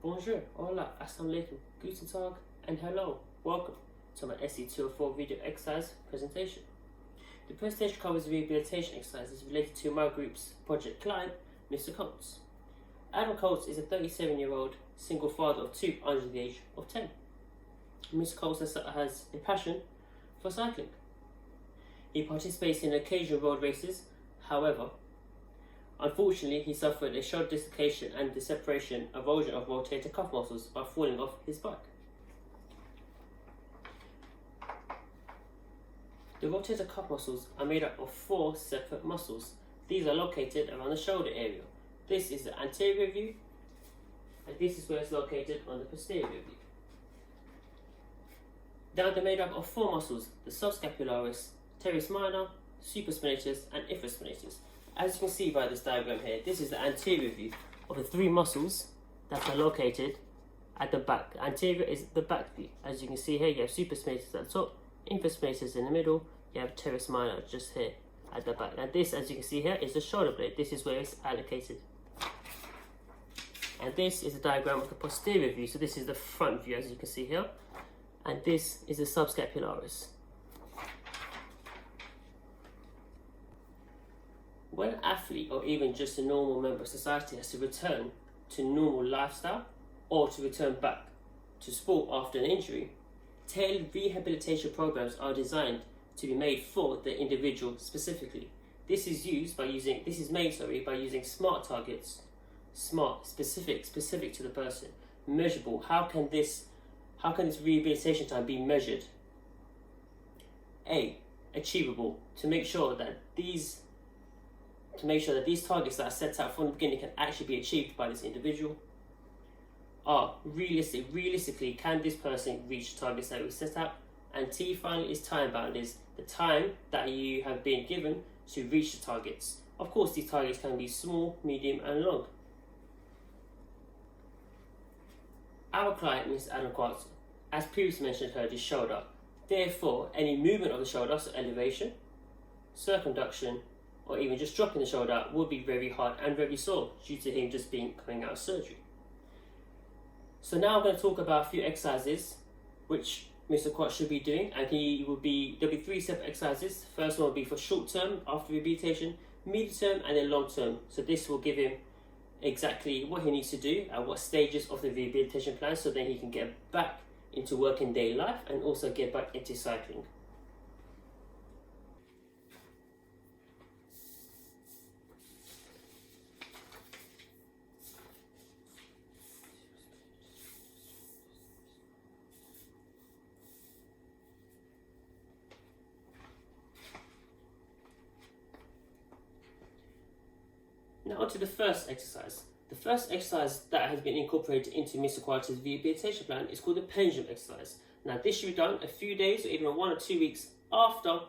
Bonjour, hola, assalamu alaikum, guten tag, and hello. Welcome to my se204 video exercise presentation. The presentation covers rehabilitation exercises related to my group's project client, Mr. Coates. Adam Coates is a 37-year-old single father of two under the age of 10. Mr. Coates has a passion for cycling. He participates in occasional road races. However, unfortunately, he suffered a shoulder dislocation and the separation erosion of rotator cuff muscles by falling off his bike. The rotator cuff muscles are made up of 4 separate muscles. These are located around the shoulder area. This is the anterior view, and this is where it's located on the posterior view. Now they're made up of 4 muscles: the subscapularis, teres minor, supraspinatus, and infraspinatus. As you can see by this diagram here, this is the anterior view of the 3 muscles that are located at the back. The anterior is the back view. As you can see here, you have supraspinatus at the top, infraspinatus in the middle, you have teres minor just here at the back. And this, as you can see here, is the shoulder blade. This is where it's allocated. And this is a diagram of the posterior view. So this is the front view, as you can see here. And this is the subscapularis. When an athlete or even just a normal member of society has to return to normal lifestyle or to return back to sport after an injury, tailored rehabilitation programs are designed to be made for the individual specifically. This is made by using smart targets, specific to the person, measurable. How can this rehabilitation time be measured? A, achievable, to make sure that these targets that are set out from the beginning can actually be achieved by this individual. R, realistically, can this person reach the targets that we set out? And T, finally, is time bound, is the time that you have been given to reach the targets. Of course, these targets can be small, medium, and long. Our client, Mr. Adam Coates, as previously mentioned, hurt his shoulder. Therefore, any movement of the shoulder, so elevation, circumduction, or even just dropping the shoulder would be very hard and very sore due to him just coming out of surgery. So now I'm going to talk about a few exercises which Mr. Coates should be doing, and there'll be 3 separate exercises. The first one will be for short term after rehabilitation, medium term, and then long term. So this will give him exactly what he needs to do at what stages of the rehabilitation plan, so then he can get back into working daily life and also get back into cycling. Now on to the first exercise. The first exercise that has been incorporated into Mr. Coates' rehabilitation plan is called the pendulum exercise. Now this should be done a few days or even 1 or 2 weeks after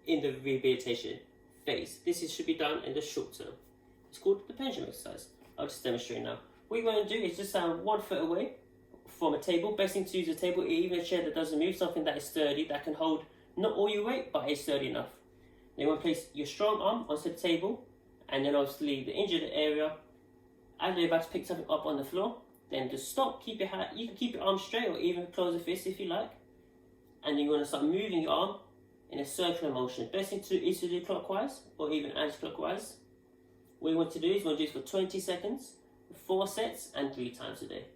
in the rehabilitation phase. Should be done in the short term. It's called the pendulum exercise. I'll just demonstrate now. What you want to do is just stand 1 foot away from a table. Best thing to use a table, even a chair that doesn't move, something that is sturdy, that can hold not all your weight, but is sturdy enough. Then you want to place your strong arm onto the table, and then obviously the injured area. As you're about to pick something up on the floor, then just stop, keep your hand, you can keep your arm straight or even close the fist if you like. And then you want to start moving your arm in a circular motion. Best thing to do is to do clockwise or even anti-clockwise. What you want to do is do it for 20 seconds, 4 sets and 3 times a day.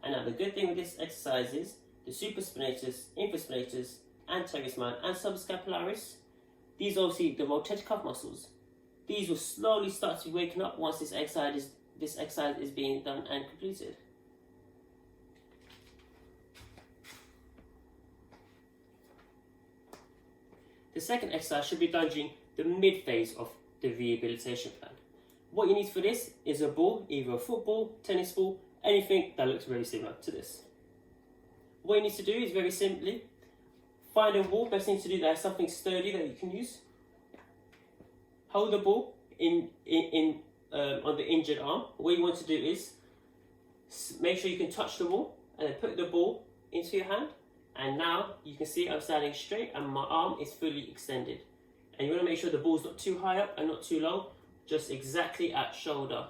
And now the good thing with this exercise is the supraspinatus, infraspinatus, and teres minor and subscapularis. These are obviously the rotator cuff muscles. These will slowly start to be waking up once this exercise is being done and completed. The second exercise should be done during the mid phase of the rehabilitation plan. What you need for this is a ball, either a football, tennis ball, anything that looks very similar to this. What you need to do is very simply find a ball. Best thing to do that is something sturdy that you can use. Hold the ball on the injured arm. What you want to do is make sure you can touch the ball and then put the ball into your hand. And now you can see I'm standing straight and my arm is fully extended. And you want to make sure the ball's not too high up and not too low, just exactly at shoulder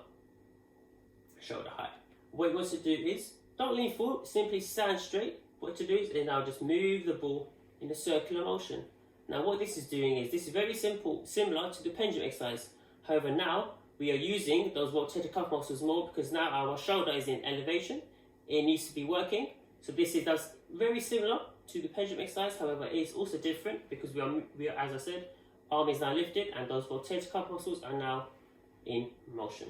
height. What you want to do is Don't lean forward, simply stand straight. What to do is now just move the ball in a circular motion. Now what this is doing is, this is very simple, similar to the pendulum exercise. However, now we are using those rotator cuff muscles more because now our shoulder is in elevation. It needs to be working. So this does very similar to the pendulum exercise. However, it is also different because we are, as I said, arm is now lifted and those rotator cuff muscles are now in motion.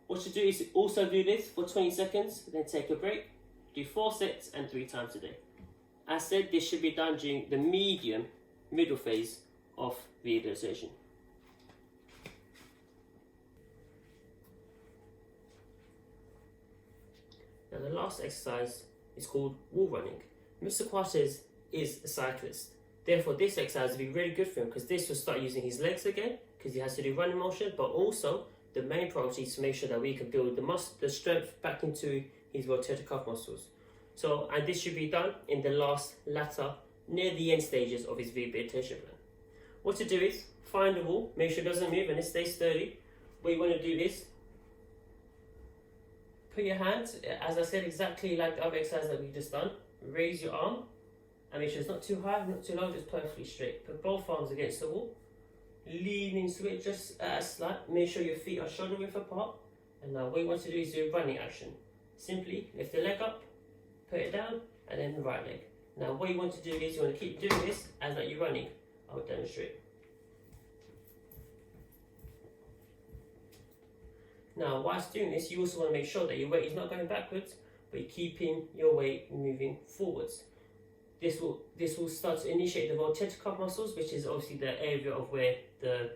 What you do is also do this for 20 seconds, then take a break. Do 4 sets and 3 times a day. As said, this should be done during the middle phase of rehabilitation. Now the last exercise is called wall running. Mr. Quarters is a cyclist. Therefore this exercise will be really good for him because this will start using his legs again because he has to do running motion, but also the main priority is to make sure that we can build the strength back into his rotator cuff muscles. So, and this should be done in the latter, near the end stages of his rehabilitation plan. What to do is, find the wall, make sure it doesn't move and it stays sturdy. What you want to do is, put your hands, as I said, exactly like the other exercise that we just done. Raise your arm, and make sure it's not too high, not too low, just perfectly straight. Put both arms against the wall. Lean into it just slight. Make sure your feet are shoulder width apart. And now what you want to do is do a running action. Simply lift the leg up, put it down, and then the right leg. Now what you want to do is you want to keep doing this as that you're running. I'll demonstrate. Now whilst doing this, you also want to make sure that your weight is not going backwards, but you're keeping your weight moving forwards. This will start to initiate the rotator cuff muscles, which is obviously the area of where the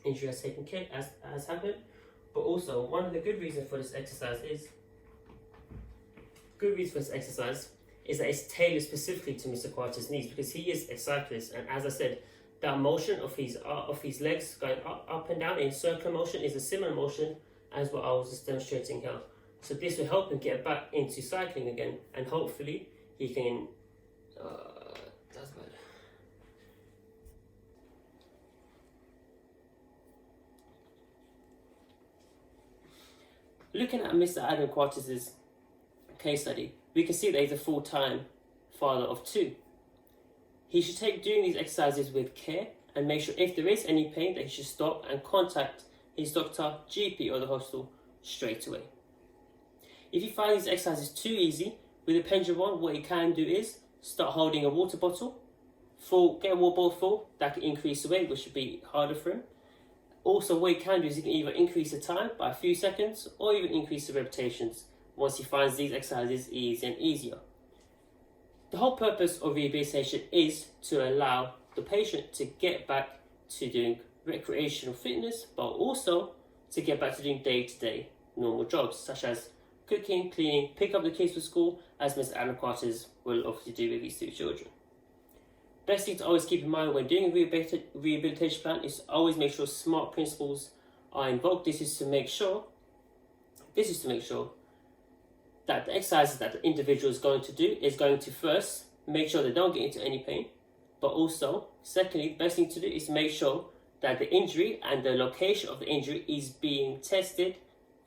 injury has taken care, has happened. But also, one of the good reasons for this exercise is that it's tailored specifically to Mr. Quarter's needs because he is a cyclist, and as I said, that motion of his legs going up and down in circular motion is a similar motion as what I was just demonstrating here. So this will help him get back into cycling again, and hopefully he can. That's bad. Looking at Mr. Adam Quarters' case study, we can see that he's a full-time father of 2. He should take doing these exercises with care and make sure if there is any pain that he should stop and contact his doctor, GP or the hospital straight away. If you find these exercises too easy, with the pendulum one, what he can do is start holding a water bottle full, get a water bottle full, that can increase the weight, which should be harder for him. Also, what he can do is he can either increase the time by a few seconds or even increase the repetitions once he finds these exercises easier and easier. The whole purpose of rehabilitation is to allow the patient to get back to doing recreational fitness, but also to get back to doing day-to-day normal jobs such as cooking, cleaning, pick up the kids for school, as Mr. Adam Quarters will obviously do with his 2 children. Best thing to always keep in mind when doing a rehabilitation plan is to always make sure smart principles are involved. This is to make sure that the exercises that the individual is going to do is going to first make sure they don't get into any pain, but also, secondly, the best thing to do is make sure that the injury and the location of the injury is being tested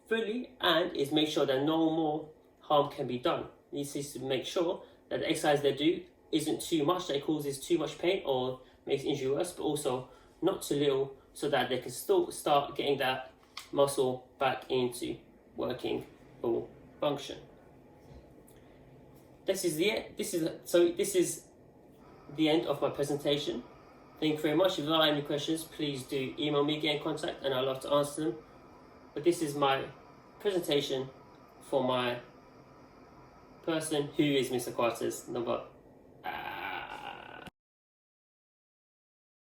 fully and is make sure that no more harm can be done. This is to make sure that the exercise they do isn't too much, that it causes too much pain or makes injury worse, but also not too little so that they can still start getting that muscle back into working full function. This is the end of my presentation. Thank you very much. If you have any questions, please do email me, get in contact, and I'd love to answer them. But this is my presentation for my person who is Mr. Quarters number